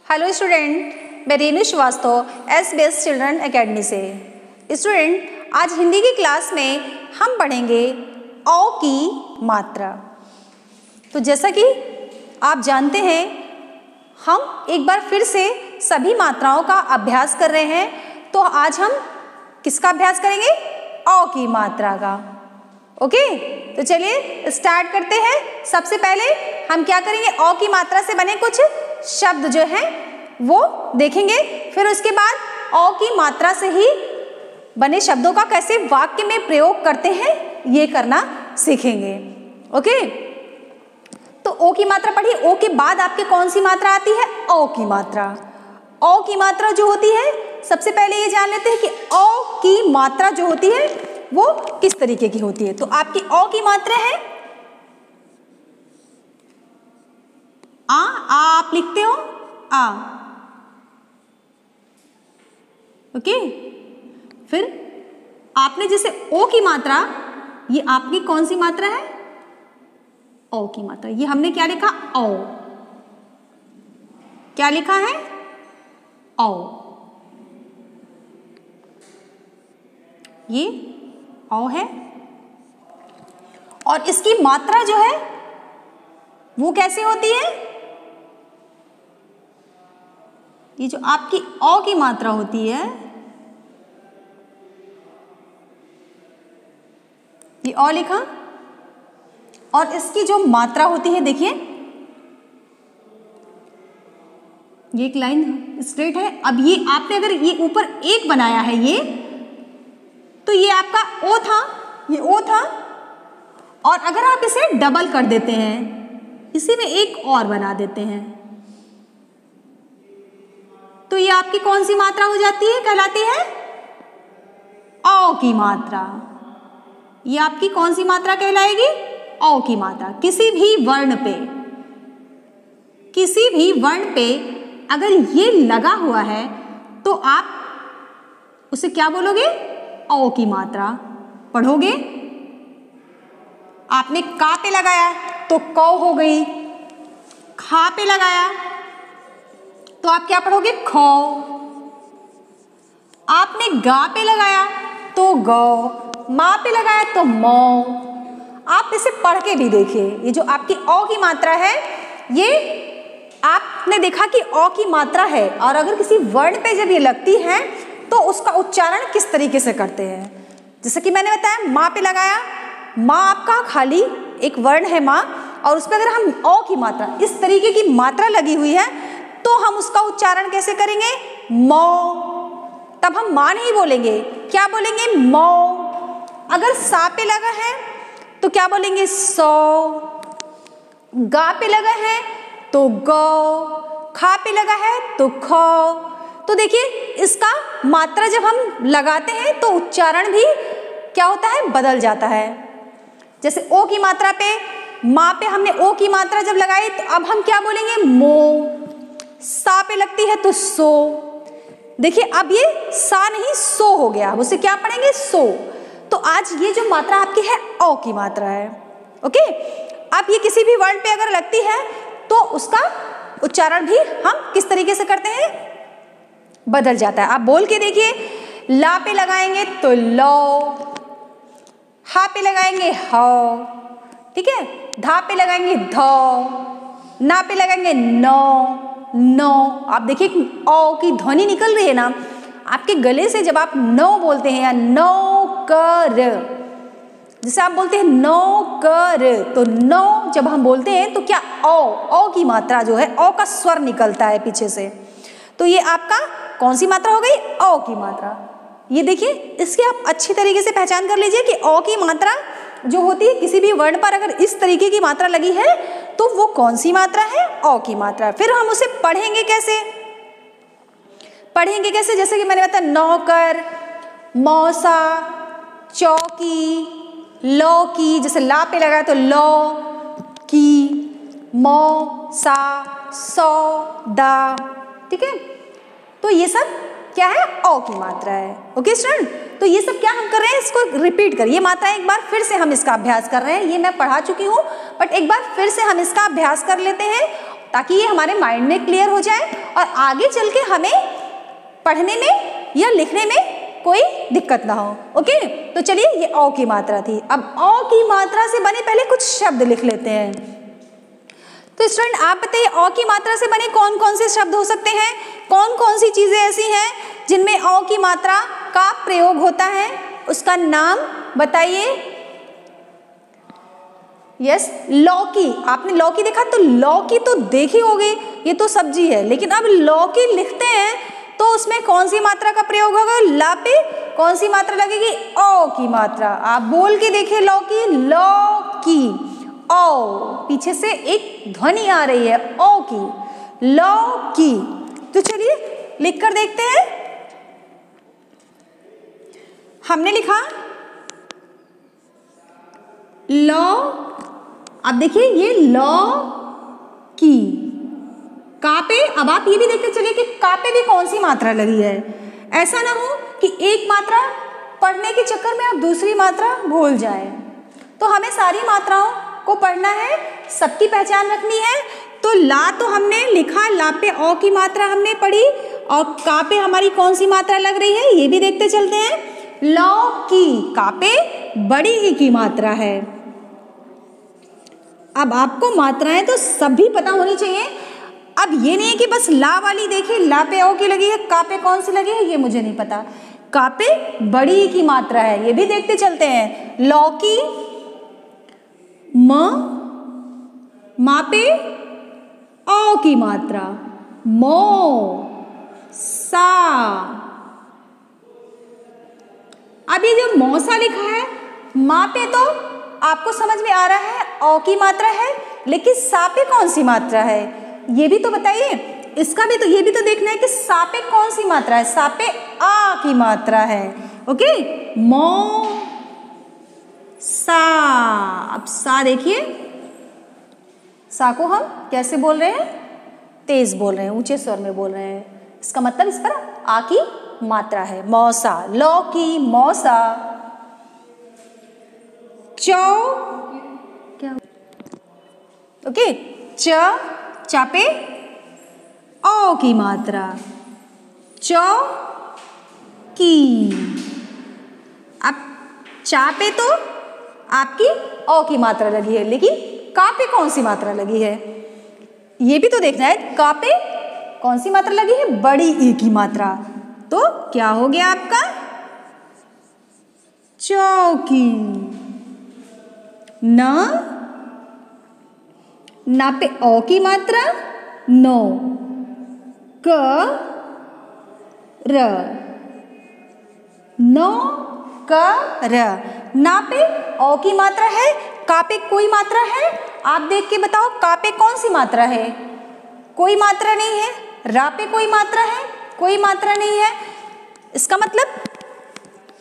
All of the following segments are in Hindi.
हेलो स्टूडेंट, मैं Renu Srivastava SBS children academy से। स्टूडेंट, आज हिंदी की क्लास में हम पढ़ेंगे औ की मात्रा। तो जैसा कि आप जानते हैं, हम एक बार फिर से सभी मात्राओं का अभ्यास कर रहे हैं। तो आज हम किसका अभ्यास करेंगे? औ की मात्रा का। ओके, तो चलिए स्टार्ट करते हैं। सबसे पहले हम क्या करेंगे? औ की मात्रा से बने कुछ शब्द जो हैं वो देखेंगे। फिर उसके बाद औ की मात्रा से ही बने शब्दों का कैसे वाक्य में प्रयोग करते हैं ये करना सीखेंगे। ओके, तो ओ की मात्रा पढ़िए। ओ के बाद आपके कौन सी मात्रा आती है? औ की मात्रा। औ की मात्रा जो होती है, सबसे पहले ये जान लेते हैं कि औ की मात्रा जो होती है वो किस तरीके की होती है। तो आपकी औ की मात्रा है आ आप लिखते हो आ। ओके, फिर आपने जैसे ओ की मात्रा, ये आपकी कौन सी मात्रा है? ओ की मात्रा। ये हमने क्या लिखा? औ। क्या लिखा है? औ। ये औ है। और इसकी मात्रा जो है वो कैसे होती है? ये जो आपकी औ की मात्रा होती है, ये औ लिखा, और इसकी जो मात्रा होती है, देखिए ये एक लाइन स्ट्रेट है। अब ये आपने अगर ये ऊपर एक बनाया है ये, तो ये आपका ओ था, ये ओ था। और अगर आप इसे डबल कर देते हैं, इसी में एक और बना देते हैं, तो ये आपकी कौन सी मात्रा हो जाती है? कहलाती है औ की मात्रा। ये आपकी कौन सी मात्रा कहलाएगी? औ की मात्रा। किसी भी वर्ण पे अगर ये लगा हुआ है तो आप उसे क्या बोलोगे? औ की मात्रा पढ़ोगे। आपने का पे लगाया तो कौ हो गई, खा पे लगाया तो आप क्या पढ़ोगे? खौ। आपने गा पे लगाया तो गौ, माँ पे लगाया तो मौ। आप इसे पढ़ के भी देखिए। ये जो आपकी औ की मात्रा है, ये आपने देखा कि औ की मात्रा है, और अगर किसी वर्ण पे जब ये लगती है तो उसका उच्चारण किस तरीके से करते हैं। जैसे कि मैंने बताया, माँ पे लगाया, माँ आपका खाली एक वर्ण है माँ, और उस पर अगर हम औ की मात्रा, इस तरीके की मात्रा लगी हुई है, तो हम उसका उच्चारण कैसे करेंगे? मौ। तब हम माँ नहीं बोलेंगे, क्या बोलेंगे? मौ। अगर सा पे लगा है तो क्या बोलेंगे? सौ। गा पे लगा है तो गौ, खा पे लगा है तो खौ। तो देखिए, इसका मात्रा जब हम लगाते हैं तो उच्चारण भी क्या होता है? बदल जाता है। जैसे ओ की मात्रा पे, माँ पे हमने ओ की मात्रा जब लगाई तो अब हम क्या बोलेंगे? मो। सा पे लगती है तो सो। देखिए, अब ये सा नहीं सो हो गया, उसे क्या पढ़ेंगे? सो। तो आज ये जो मात्रा आपकी है, औ की मात्रा है। ओके, अब ये किसी भी वर्ड पे अगर लगती है तो उसका उच्चारण भी हम किस तरीके से करते हैं? बदल जाता है। आप बोल के देखिए। ला पे लगाएंगे तो लो, हा पे लगाएंगे हौ, ठीक है, धा पे लगाएंगे धौ, ना पे लगाएंगे नौ, नो। आप देखिए औ की ध्वनि निकल रही है ना आपके गले से। जब आप नो बोलते हैं या नौकर, जैसे आप बोलते हैं नौकर, तो नो जब हम बोलते हैं तो क्या औ की मात्रा जो है, औ का स्वर निकलता है पीछे से। तो ये आपका कौन सी मात्रा हो गई? औ की मात्रा। ये देखिए, इसकी आप अच्छी तरीके से पहचान कर लीजिए कि औ की मात्रा जो होती है, किसी भी वर्ण पर अगर इस तरीके की मात्रा लगी है तो वो कौन सी मात्रा है? औ की मात्रा। फिर हम उसे पढ़ेंगे कैसे? जैसे कि मैंने बताया, नौकर, मौसा, चौकी, लौकी। जैसे ला पे लगा तो लौ की, मौ, सा, सौ, दा, ठीक है। तो ये सब क्या है? औ की मात्रा है। ओके स्टूडेंट, तो ये सब क्या हम कर रहे हैं? इसको रिपीट करिए। मात्रा एक बार फिर से हम इसका अभ्यास कर रहे हैं। ये मैं पढ़ा चुकी हूँ, बट एक बार फिर से हम इसका अभ्यास कर लेते हैं ताकि ये हमारे माइंड में क्लियर हो जाए और आगे चल के हमें पढ़ने में या लिखने में कोई दिक्कत ना हो। ओके, तो चलिए ये औ की मात्रा थी। अब औ की मात्रा से बने पहले कुछ शब्द लिख लेते हैं। तो स्टूडेंट आप बताइए औ की मात्रा से बने कौन कौन से शब्द हो सकते हैं, कौन कौन सी चीजें ऐसी हैं जिनमें औ की मात्रा का प्रयोग होता है, उसका नाम बताइए। यस, लौकी। आपने लौकी देखा, तो लौकी तो देखी होगी, ये तो सब्जी है, लेकिन अब लौकी लिखते हैं तो उसमें कौन सी मात्रा का प्रयोग होगा? ला पे कौन सी मात्रा लगेगी? औ की मात्रा। आप बोल के देखिए लौकी, लौकी, औ, पीछे से एक ध्वनि आ रही है औ की, लौकी। तो चलिए लिख कर देखते हैं। हमने लिखा लौ, अब देखिए ये लौ की, का पे। अब आप ये भी देखते चलिए कि का पे भी कौन सी मात्रा लगी है। ऐसा ना हो कि एक मात्रा पढ़ने के चक्कर में आप दूसरी मात्रा भूल जाएं। तो हमें सारी मात्राओं को पढ़ना है, सबकी पहचान रखनी है। तो ला तो हमने लिखा, ला पे औ की मात्रा हमने पढ़ी, और का पे हमारी कौन सी मात्रा लग रही है ये भी देखते चलते हैं। लौकी, का पे बड़ी ई की मात्रा है। अब आपको मात्राएं तो सभी पता होनी चाहिए। अब ये नहीं है कि बस ला वाली देखिए, ला पे औ की लगी है, का पे कौन सी लगी है ये मुझे नहीं पता। का पे बड़ी ई की मात्रा है, ये भी देखते चलते हैं। लौकी, मा पे औ की मात्रा, मो, सा। अब ये जो मौसा लिखा है, मा पे तो आपको समझ में आ रहा है औ की मात्रा है, लेकिन सा पे कौन सी मात्रा है ये भी तो बताइए। इसका भी तो, ये भी तो देखना है कि सा पे कौन सी मात्रा है। सा पे आ की मात्रा है। ओके, मो, सा। अब सा देखिए, सा को हम कैसे बोल रहे हैं? तेज बोल रहे हैं, ऊंचे स्वर में बोल रहे हैं। इसका मतलब इस पर आ की मात्रा है। मौसा, लौकी, मौसा। चौ, क्या? ओके, चा पे औ की मात्रा, चौ की। अब चा पे तो आपकी औ की मात्रा लगी है, लेकिन का पे कौन सी मात्रा लगी है ये भी तो देखना है। का पे कौन सी मात्रा लगी है? बड़ी ई की मात्रा। तो क्या हो गया आपका? चौकी। ना पे औ की मात्रा, नो, क, र, नो, क, र। ना पे औ की मात्रा है, का पे कोई मात्रा है? आप देख के बताओ, का पे कौन सी मात्रा है? कोई मात्रा नहीं है। रा पे कोई मात्रा है? कोई मात्रा नहीं है। इसका मतलब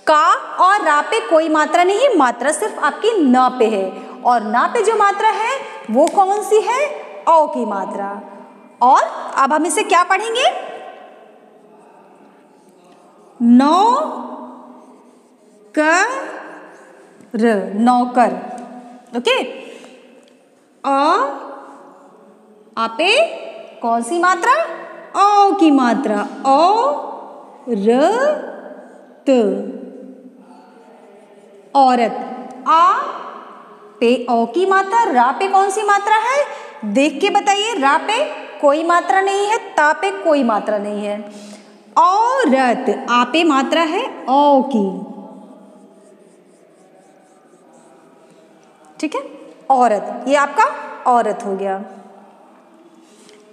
का और रा पे कोई मात्रा नहीं है, मात्रा सिर्फ आपकी न पे है। और ना पे जो मात्रा है वो कौन सी है? औ की मात्रा। और अब हम इसे क्या पढ़ेंगे? नौ, कर, नौकर। ओके, आपे कौन सी मात्रा? औ की मात्रा, औ र त, औरत। आ पे औ की मात्रा, रा पे कौन सी मात्रा है? देख के बताइए। रा पे कोई मात्रा नहीं है, ता पे कोई मात्रा नहीं है। औरत, आ पे मात्रा है औ की। ठीक है, औरत, ये आपका औरत हो गया।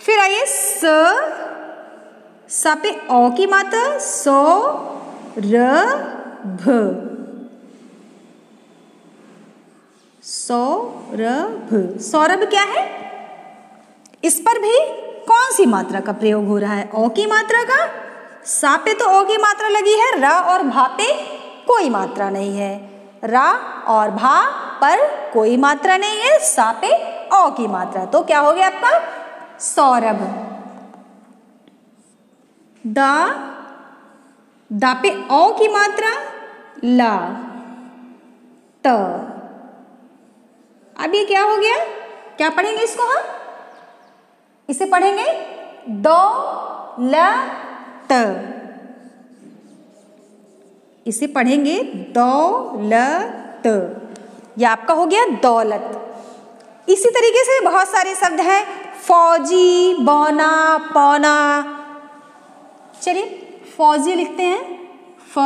फिर आइए सा पे औ की मात्रा, सौ, र, भ, सौरभ। सौरभ क्या है? इस पर भी कौन सी मात्रा का प्रयोग हो रहा है? औ की मात्रा का। सा पे तो औ की मात्रा लगी है, रा और भा पे कोई मात्रा नहीं है। रा और भा पर कोई मात्रा नहीं है, सा पे औ की मात्रा। तो क्या हो गया आपका? सौरभ। दा पे औ की मात्रा, ला, त। अब ये क्या हो गया? क्या पढ़ेंगे इसको हम? इसे पढ़ेंगे दौलत, इसे पढ़ेंगे दौलत, यह आपका हो गया दौलत। इसी तरीके से बहुत सारे शब्द हैं, फौजी, बौना, पौना। चलिए फौजी लिखते हैं, फ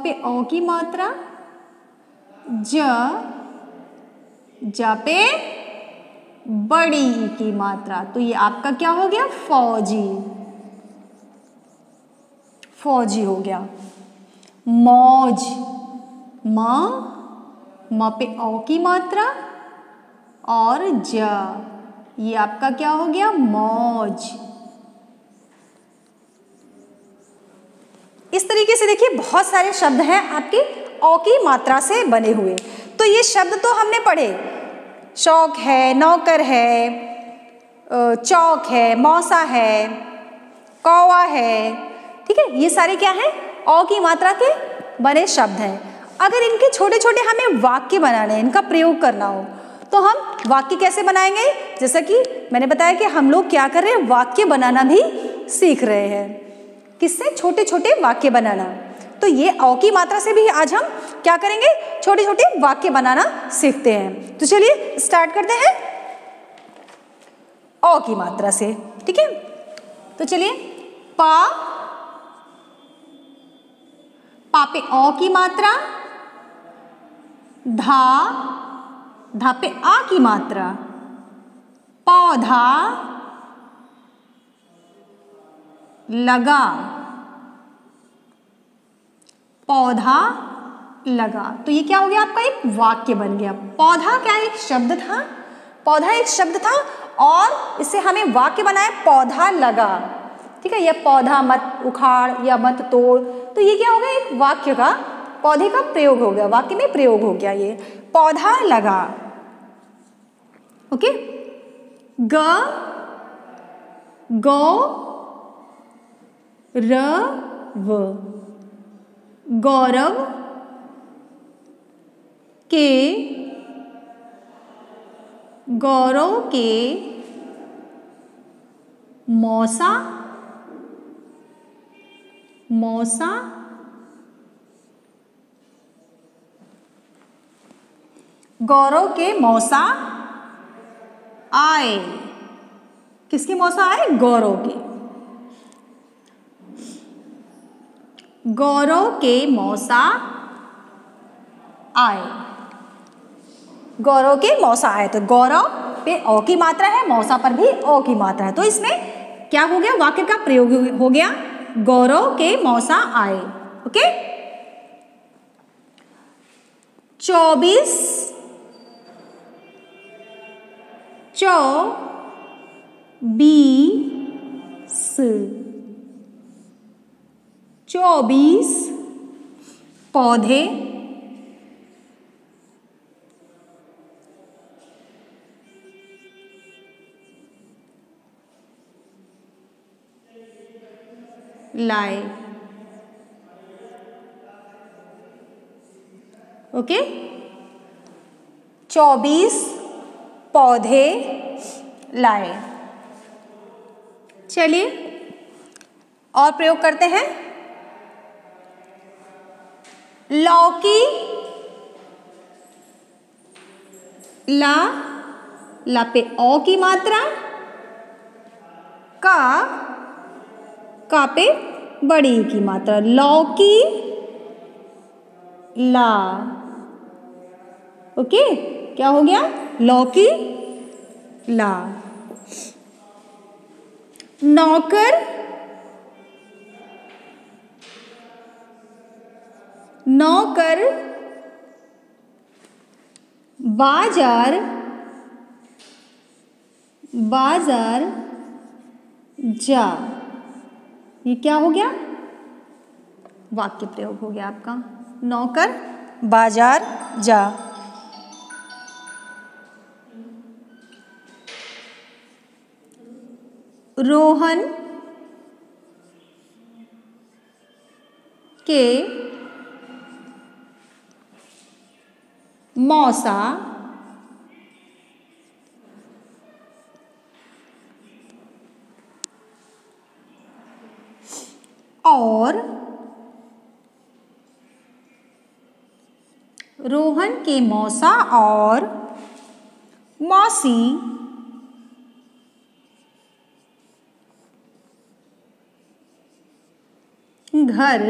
पे ओ की मात्रा, ज पे बड़ी ई की मात्रा, तो ये आपका क्या हो गया फौजी, फौजी हो गया। मौज, म पे ओ की मात्रा और ज, ये आपका क्या हो गया मौज। इस तरीके से देखिए बहुत सारे शब्द हैं आपके औ की मात्रा से बने हुए। तो ये शब्द तो हमने पढ़े, शौक है, नौकर है, चौक है, मौसा है, कौवा है, ठीक है, ये सारे क्या हैं औ की मात्रा के बने शब्द हैं। अगर इनके छोटे छोटे हमें वाक्य बनाने हैं, इनका प्रयोग करना हो, तो हम वाक्य कैसे बनाएंगे? जैसा कि मैंने बताया कि हम लोग क्या कर रहे हैं, वाक्य बनाना भी सीख रहे हैं। किससे? छोटे छोटे वाक्य बनाना। तो ये औ की मात्रा से भी आज हम क्या करेंगे, छोटे छोटे वाक्य बनाना सीखते हैं। तो चलिए स्टार्ट करते हैं औ की मात्रा से, ठीक है। तो चलिए पा पे औ की मात्रा, धा पे आ की मात्रा, पौधा, लगा, पौधा लगा। तो ये क्या हो गया आपका एक वाक्य बन गया। पौधा क्या एक शब्द था, पौधा एक शब्द था और इससे हमें वाक्य बनाया पौधा लगा, ठीक है। यह पौधा मत उखाड़ या मत तोड़, तो ये क्या हो गया एक वाक्य का, पौधे का प्रयोग हो गया, वाक्य में प्रयोग हो गया, ये पौधा लगा। ओके, गौ रव, गौरव के मौसा, गौरव के मौसा आए। किसके मौसा आए? गौरव के, गौरव के मौसा आए, गौरव के मौसा आए। तो गौरव पे औ की मात्रा है, मौसा पर भी औ की मात्रा है, तो इसमें क्या हो गया, वाक्य का प्रयोग हो गया, गौरव के मौसा आए। ओके, 24 24 पौधे लाए। ओके, 24 पौधे लाए। चलिए और प्रयोग करते हैं। लौकी, ला पे औ की मात्रा, का पे बड़ी की मात्रा, लौकी ला। ओके, क्या हो गया, लौकी ला। नौकर, बाजार जा। ये क्या हो गया, वाक्य प्रयोग हो गया आपका, नौकर बाजार जा। रोहन के मौसा और रोहन के मौसा और मौसी घर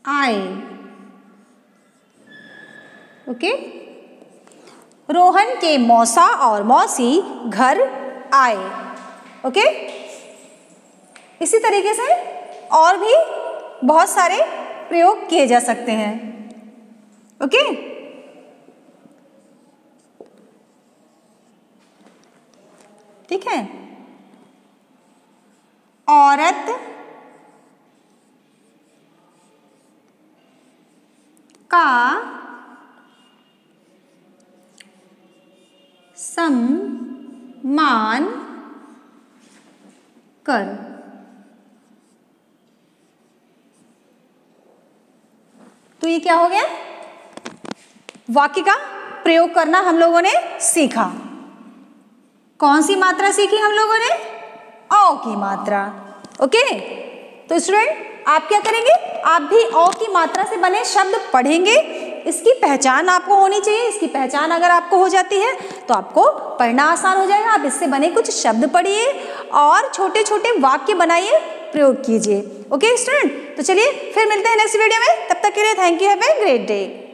आए। ओके, रोहन के मौसा और मौसी घर आए। ओके, इसी तरीके से और भी बहुत सारे प्रयोग किए जा सकते हैं। ओके, ठीक है। औरत का सम्मान कर। तो ये क्या हो गया? वाक्य का प्रयोग करना हम लोगों ने सीखा। कौन सी मात्रा सीखी हम लोगों ने? औ की मात्रा। ओके, तो स्टूडेंट आप क्या करेंगे? आप भी औ की मात्रा से बने शब्द पढ़ेंगे। इसकी पहचान आपको होनी चाहिए। इसकी पहचान अगर आपको हो जाती है तो आपको पढ़ना आसान हो जाएगा। आप इससे बने कुछ शब्द पढ़िए और छोटे छोटे वाक्य बनाइए, प्रयोग कीजिए। ओके स्टूडेंट, तो चलिए फिर मिलते हैं नेक्स्ट वीडियो में। तब तक के लिए thank you, have a great day.